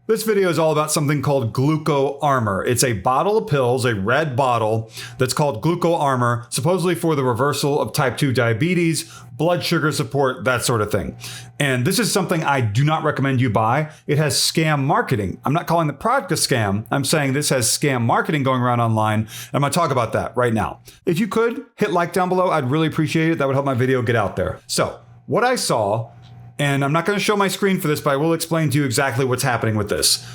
This video is all about something called Gluco Armor. It's a bottle of pills, a red bottle that's called Gluco Armor, supposedly for the reversal of type 2 diabetes, blood sugar support, that sort of thing. And this is something I do not recommend you buy. It has scam marketing. I'm not calling the product a scam. I'm saying this has scam marketing going around online. And I'm going to talk about that right now. If you could hit like down below, I'd really appreciate it. That would help my video get out there. So what I saw, and I'm not going to show my screen for this, but I will explain to you exactly what's happening with this.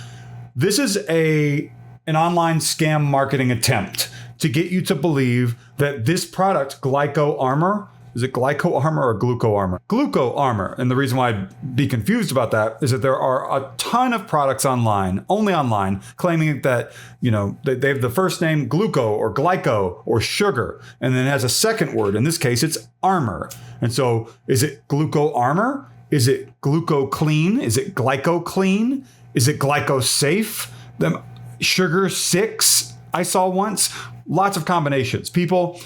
This is an online scam marketing attempt to get you to believe that this product, Gluco Armor, is it Gluco Armor or Gluco Armor? Gluco Armor. And the reason why I'd be confused about that is that there are a ton of products online, only online, claiming that, they have the first name gluco or glyco or sugar, and then it has a second word. In this case, it's armor. And so is it Gluco Armor? Is it Gluco Clean? Is it Glyco Clean? Is it Glyco Safe? Them Sugar 6 I saw once. Lots of combinations. People,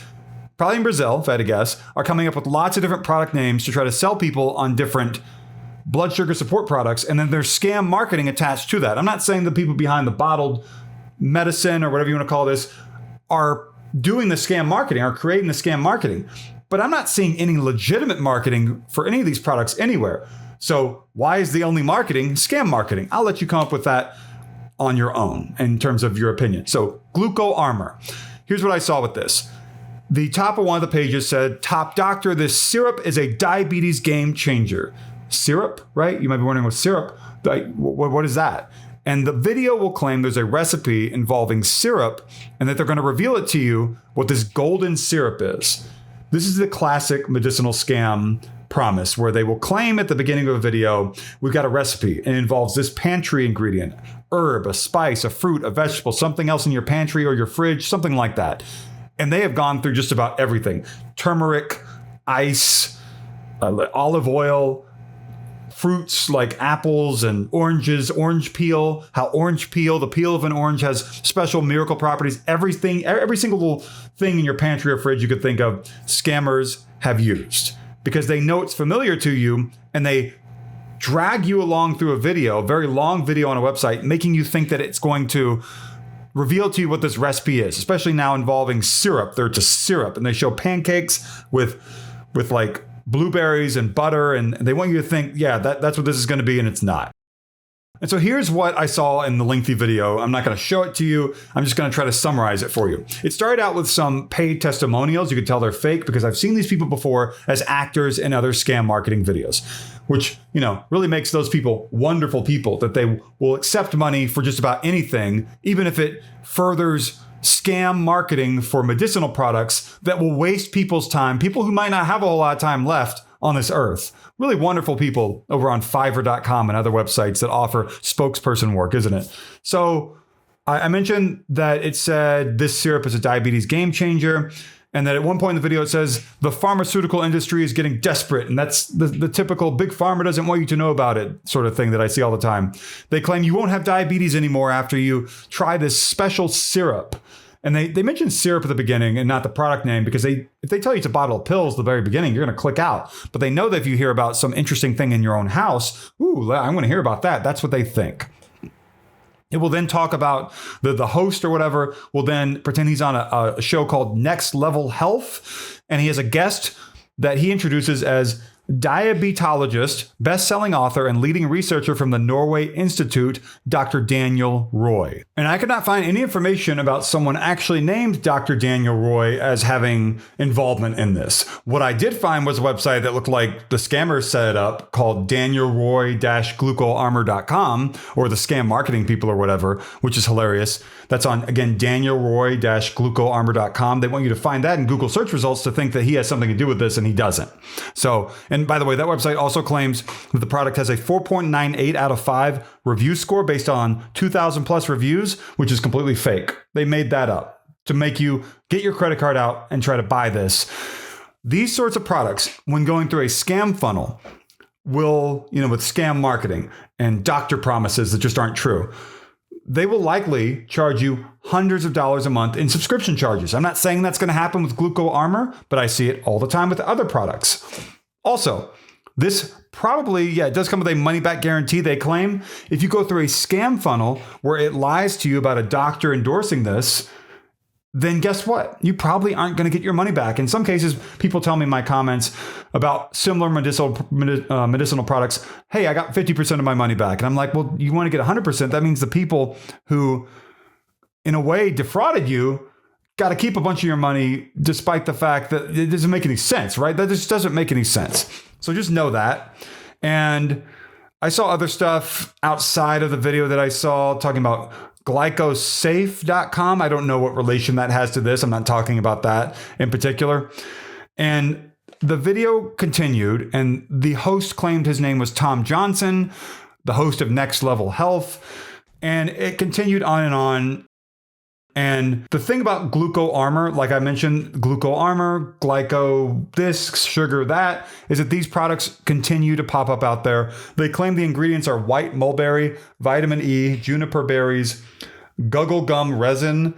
probably in Brazil, if I had to guess, are coming up with lots of different product names to try to sell people on different blood sugar support products, and then there's scam marketing attached to that. I'm not saying the people behind the bottled medicine or whatever you want to call this are doing the scam marketing, are creating the scam marketing. But I'm not seeing any legitimate marketing for any of these products anywhere. So why is the only marketing scam marketing? I'll let you come up with that on your own in terms of your opinion. So Gluco Armor. Here's what I saw with this. The top of one of the pages said, "Top doctor, this syrup is a diabetes game changer." Syrup, right? You might be wondering what syrup, what is that? And the video will claim there's a recipe involving syrup and that they're going to reveal it to you what this golden syrup is. This is the classic medicinal scam promise where they will claim at the beginning of a video, we've got a recipe and it involves this pantry ingredient, herb, a spice, a fruit, a vegetable, something else in your pantry or your fridge, something like that. And they have gone through just about everything. Turmeric, ice, olive oil, fruits like apples and oranges, orange peel, how the peel of an orange has special miracle properties. Every single thing in your pantry or fridge you could think of, scammers have used because they know it's familiar to you and they drag you along through a video, a very long video on a website, making you think that it's going to reveal to you what this recipe is, especially now involving syrup. They're just syrup and they show pancakes with like blueberries and butter, and they want you to think, yeah, that's what this is going to be, and it's not. And so here's what I saw in the lengthy video. I'm not going to show it to you. I'm just going to try to summarize it for you. It started out with some paid testimonials. You could tell they're fake because I've seen these people before as actors in other scam marketing videos, which, really makes those people wonderful people, that they will accept money for just about anything, even if it furthers scam marketing for medicinal products that will waste people's time, people who might not have a whole lot of time left on this earth. Really wonderful people over on Fiverr.com and other websites that offer spokesperson work, isn't it? So I mentioned that it said this syrup is a diabetes game changer. And that at one point in the video, it says the pharmaceutical industry is getting desperate. And that's the typical big pharma doesn't want you to know about it sort of thing that I see all the time. They claim you won't have diabetes anymore after you try this special syrup. And they mention syrup at the beginning and not the product name because if they tell you it's a bottle of pills at the very beginning, you're going to click out. But they know that if you hear about some interesting thing in your own house, I'm going to hear about that. That's what they think. It will then talk about the host or whatever will then pretend he's on a show called Next Level Health. And he has a guest that he introduces as diabetologist, best-selling author, and leading researcher from the Norway Institute, Dr. Daniel Roy. And I could not find any information about someone actually named Dr. Daniel Roy as having involvement in this. What I did find was a website that looked like the scammers set it up called danielroy-glucoarmor.com, or the scam marketing people or whatever, which is hilarious. That's on, again, danielroy-glucoarmor.com. They want you to find that in Google search results to think that he has something to do with this, and he doesn't. So, and by the way, that website also claims that the product has a 4.98 out of 5 review score based on 2,000 plus reviews, which is completely fake. They made that up to make you get your credit card out and try to buy this. These sorts of products, when going through a scam funnel, will, with scam marketing and doctor promises that just aren't true, they will likely charge you hundreds of dollars a month in subscription charges. I'm not saying that's going to happen with Gluco Armor, but I see it all the time with other products. Also, this probably, yeah, it does come with a money back guarantee. They claim if you go through a scam funnel where it lies to you about a doctor endorsing this, then guess what? You probably aren't going to get your money back. In some cases, people tell me in my comments about similar medicinal products, hey, I got 50% of my money back. And I'm like, well, you want to get 100%. That means the people who, in a way, defrauded you got to keep a bunch of your money, despite the fact that it doesn't make any sense, right? That just doesn't make any sense. So just know that. And I saw other stuff outside of the video that I saw talking about glycosafe.com. I don't know what relation that has to this. I'm not talking about that in particular. And the video continued, and the host claimed his name was Tom Johnson, the host of Next Level Health. And it continued on and on. And the thing about Gluco Armor, like I mentioned, Gluco Armor, Glyco this, sugar that, is that these products continue to pop up out there. They claim the ingredients are white mulberry, vitamin E, juniper berries, guggle gum resin,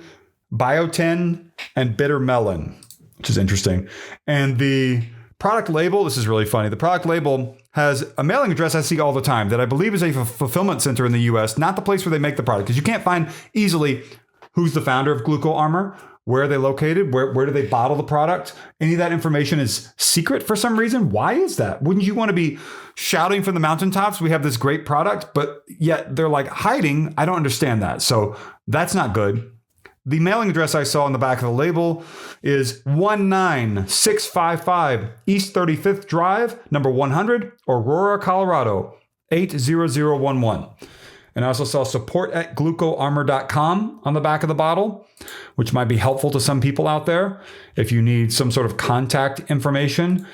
biotin, and bitter melon, which is interesting. And the product label, this is really funny. The product label has a mailing address I see all the time that I believe is a fulfillment center in the US, not the place where they make the product, because you can't find easily who's the founder of Gluco Armor, where are they located, where do they bottle the product. Any of that information is secret for some reason. Why is that? Wouldn't you want to be shouting from the mountaintops, we have this great product, but yet they're like hiding? I don't understand that. So that's not good. The mailing address I saw on the back of the label is 19655 East 35th Drive, number 100, Aurora, Colorado, 80011. And I also saw support@glucoarmor.com on the back of the bottle, which might be helpful to some people out there if you need some sort of contact information.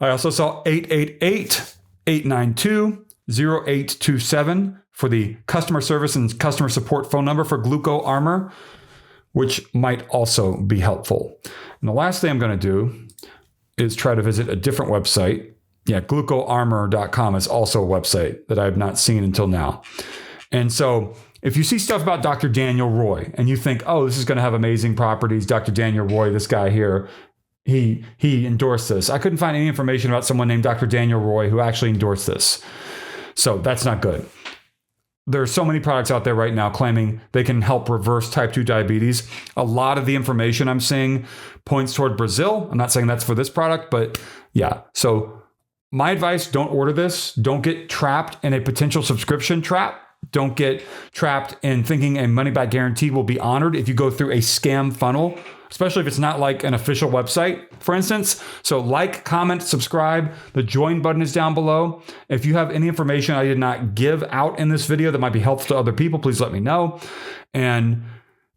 I also saw 888-892-0827 for the customer service and customer support phone number for Gluco Armor, which might also be helpful. And the last thing I'm going to do is try to visit a different website. Yeah, glucoarmor.com is also a website that I have not seen until now. And so if you see stuff about Dr. Daniel Roy and you think, oh, this is going to have amazing properties, Dr. Daniel Roy, this guy here, he endorsed this. I couldn't find any information about someone named Dr. Daniel Roy who actually endorsed this. So that's not good. There are so many products out there right now claiming they can help reverse type 2 diabetes. A lot of the information I'm seeing points toward Brazil. I'm not saying that's for this product, but yeah. So my advice, don't order this. Don't get trapped in a potential subscription trap. Don't get trapped in thinking a money back guarantee will be honored if you go through a scam funnel, especially if it's not like an official website, for instance. So like, comment, subscribe. The join button is down below. If you have any information I did not give out in this video that might be helpful to other people, please let me know. And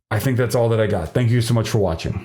I think that's all that I got. Thank you so much for watching.